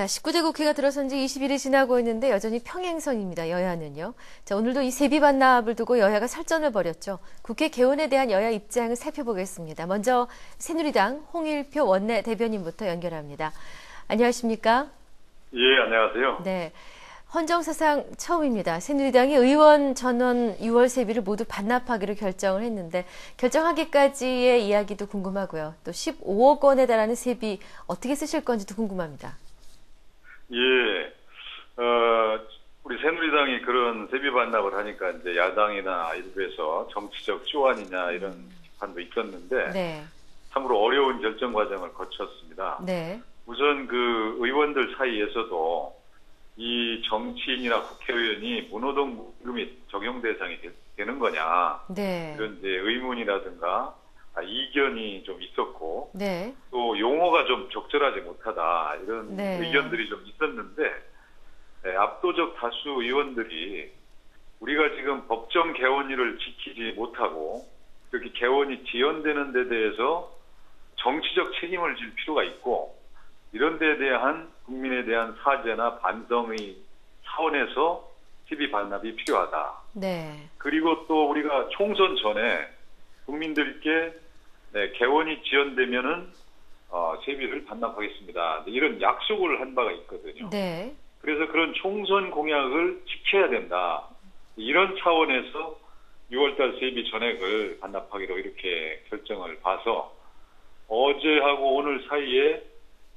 자, 19대 국회가 들어선 지 20일이 지나고 있는데 여전히 평행선입니다. 여야는요. 자, 오늘도 이 세비 반납을 두고 여야가 설전을 벌였죠. 국회 개원에 대한 여야 입장을 살펴보겠습니다. 먼저 새누리당 홍일표 원내대변인부터 연결합니다. 안녕하십니까? 예, 안녕하세요. 네. 헌정사상 처음입니다. 새누리당이 의원 전원 6월 세비를 모두 반납하기로 결정을 했는데 결정하기까지의 이야기도 궁금하고요. 또 15억 원에 달하는 세비 어떻게 쓰실 건지도 궁금합니다. 예, 우리 새누리당이 그런 세비 반납을 하니까 이제 야당이나 일부에서 정치적 쪼아니냐 이런 비판도 있었는데 네. 참으로 어려운 결정 과정을 거쳤습니다. 네. 우선 그 의원들 사이에서도 이 정치인이나 국회의원이 무노동무금이 적용 대상이 되는 거냐 네. 이런 이제 의문이라든가 이견이 좀 있었고 네. 또 용어가 좀 적절하지 못하다 이런 네. 의견들이 좀 있었는데 압도적 다수 의원들이 우리가 지금 법정 개원일을 지키지 못하고 이렇게 개원이 지연되는 데 대해서 정치적 책임을 질 필요가 있고 이런 데에 대한 국민에 대한 사죄나 반성의 차원에서 세비 반납이 필요하다. 네. 그리고 또 우리가 총선 전에 국민들께 개원이 지연되면은 세비를 반납하겠습니다. 이런 약속을 한 바가 있거든요. 네. 그래서 그런 총선 공약을 지켜야 된다. 이런 차원에서 6월달 세비 전액을 반납하기로 이렇게 결정을 봐서 어제하고 오늘 사이에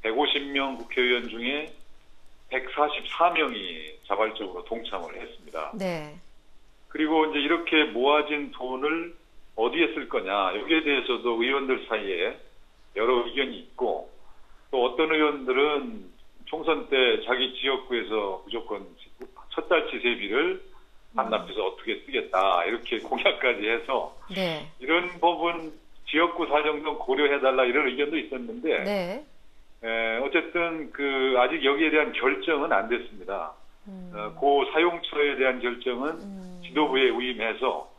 150명 국회의원 중에 144명이 자발적으로 동참을 했습니다. 네. 그리고 이제 이렇게 모아진 돈을 어디에 쓸 거냐 여기에 대해서도 의원들 사이에 여러 의견이 있고 또 어떤 의원들은 총선 때 자기 지역구에서 무조건 첫 달치 세비를 반납해서 어떻게 쓰겠다 이렇게 공약까지 해서 네. 이런 부분 지역구 사정도 고려해달라 이런 의견도 있었는데 네. 어쨌든 아직 여기에 대한 결정은 안 됐습니다. 그 사용처에 대한 결정은 지도부에 위임해서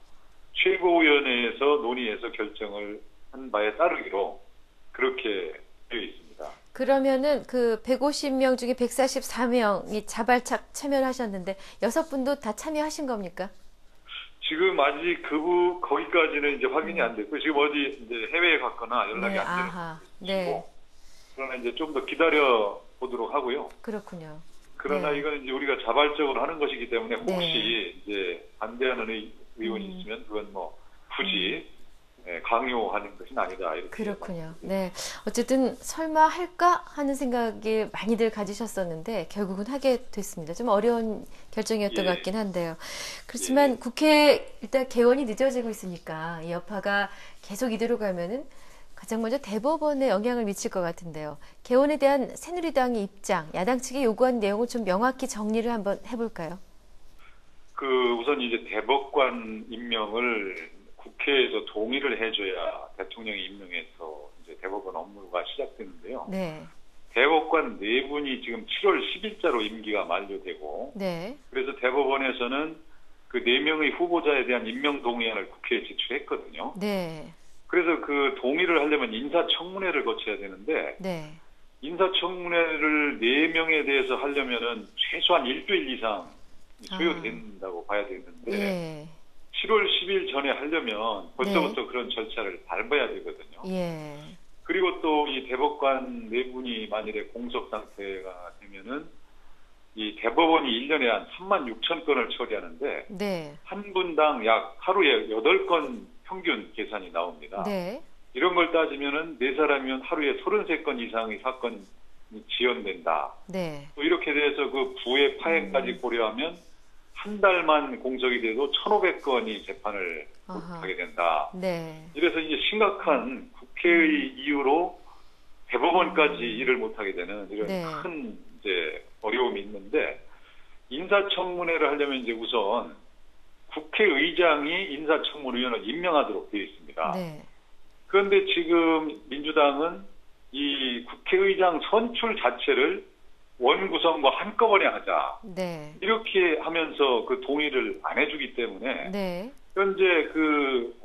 최고위원회에서 논의해서 결정을 한 바에 따르기로 그렇게 되어 있습니다. 그러면은 그 150명 중에 144명이 자발적 참여를 하셨는데 6분도 다 참여하신 겁니까? 지금 아직 거기까지는 이제 확인이 안 됐고 지금 어디 이제 해외에 갔거나 연락이 네. 안 되는 아하. 것이고 네. 그러나 이제 좀 더 기다려 보도록 하고요. 그렇군요. 그러나 네. 이건 이제 우리가 자발적으로 하는 것이기 때문에 혹시 네. 이제 반대하는 의원이 있으면 그건 뭐 굳이 강요하는 것은 아니다. 이렇게 그렇군요. 네. 어쨌든 설마 할까 하는 생각이 많이들 가지셨었는데 결국은 하게 됐습니다. 좀 어려운 결정이었던 것 같긴 한데요. 그렇지만 국회 일단 개원이 늦어지고 있으니까 이 여파가 계속 이대로 가면은 가장 먼저 대법원에 영향을 미칠 것 같은데요. 개원에 대한 새누리당의 입장, 야당 측이 요구한 내용을 좀 명확히 정리를 한번 해볼까요? 우선 이제 대법관 임명을 국회에서 동의를 해줘야 대통령이 임명해서 이제 대법원 업무가 시작되는데요. 네. 대법관 4분이 지금 7월 10일자로 임기가 만료되고, 네. 그래서 대법원에서는 그 4명의 후보자에 대한 임명 동의안을 국회에 제출했거든요. 네. 그래서 그 동의를 하려면 인사청문회를 거쳐야 되는데, 네. 인사청문회를 4명에 대해서 하려면은 최소한 일주일 이상 소요된다고 봐야 되는데, 예. 7월 10일 전에 하려면 벌써부터 그런 절차를 밟아야 되거든요. 예. 그리고 또 이 대법관 4분이 만일에 공석 상태가 되면은 이 대법원이 1년에 한 36,000건을 처리하는데 네. 한 분당 약 하루에 8건 평균 계산이 나옵니다. 네. 이런 걸 따지면은 4사람이면 하루에 33건 이상의 사건이 지연된다. 네. 또 이렇게 돼서 그 부의 파행까지 고려하면 한 달만 공석이 돼도 1,500건이 재판을 못하게 된다. 네. 이래서 이제 심각한 국회의 이유로 대법원까지 일을 못하게 되는 이런 네. 큰 이제 어려움이 있는데 인사청문회를 하려면 이제 우선 국회의장이 인사청문위원을 임명하도록 되어 있습니다. 네. 그런데 지금 민주당은 이 국회의장 선출 자체를 원구성과 한꺼번에 하자. 네. 이렇게 하면서 그 동의를 안 해주기 때문에 네. 현재 그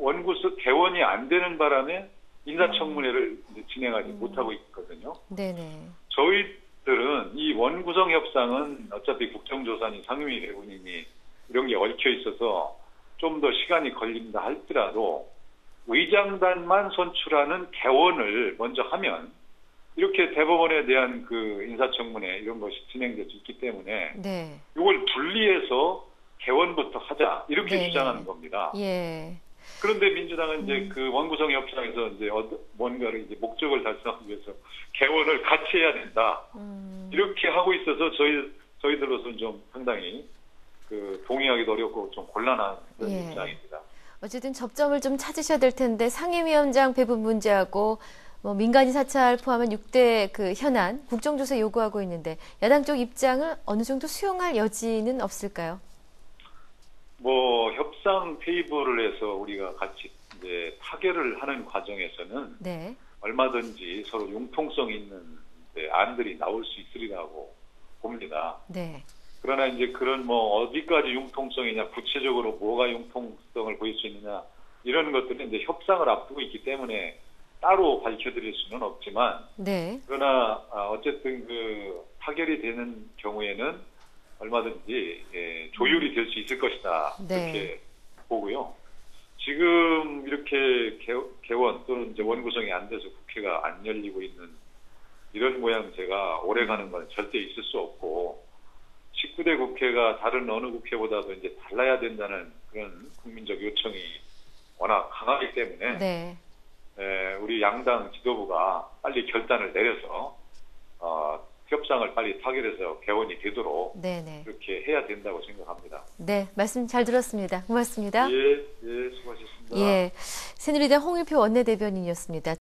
개원이 안 되는 바람에 인사청문회를 이제 진행하지 못하고 있거든요. 네네. 저희 것들은 이 원구성 협상은 어차피 국정조사니 상임위 배분이니 이런 게 얽혀 있어서 좀 더 시간이 걸린다 할지라도 의장단만 선출하는 개원을 먼저 하면 이렇게 대법원에 대한 그 인사청문회 이런 것이 진행될 수 있기 때문에 네. 이걸 분리해서 개원부터 하자 이렇게 네네. 주장하는 겁니다. 예. 그런데 민주당은 이제 그 원구성 협상에서 이제 뭔가를 이제 목적을 달성하기 위해서 개원을 같이 해야 된다 이렇게 하고 있어서 저희들로서는 좀 상당히 그 동의하기도 어렵고 좀 곤란한 그런 예. 입장입니다. 어쨌든 접점을 좀 찾으셔야 될 텐데 상임위원장 배분 문제하고 뭐 민간인 사찰 포함한 6대 그 현안 국정조사 요구하고 있는데 야당 쪽 입장을 어느 정도 수용할 여지는 없을까요? 뭐 협상 테이블을 해서 우리가 같이 이제 타결을 하는 과정에서는 네. 얼마든지 서로 융통성 있는 안들이 나올 수 있으리라고 봅니다. 네. 그러나 이제 그런 뭐 어디까지 융통성이냐, 구체적으로 뭐가 융통성을 보일 수 있느냐 이런 것들은 이제 협상을 앞두고 있기 때문에 따로 밝혀드릴 수는 없지만, 네. 그러나 어쨌든 그 타결이 되는 경우에는 얼마든지 조율이 될 수 있을 것이다 네. 이렇게 보고요. 지금 이렇게 개원 또는 이제 원구성이 안 돼서 국회가 안 열리고 있는 이런 모양새가 오래가는 건 절대 있을 수 없고 19대 국회가 다른 어느 국회보다도 이제 달라야 된다는 그런 국민적 요청이 워낙 강하기 때문에 네. 우리 양당 지도부가 빨리 결단을 내려서 협상을 빨리 타결해서 개원이 되도록 네네. 그렇게 해야 된다고 생각합니다. 네. 말씀 잘 들었습니다. 고맙습니다. 예, 수고하셨습니다. 예. 새누리당 홍익표 원내대변인이었습니다.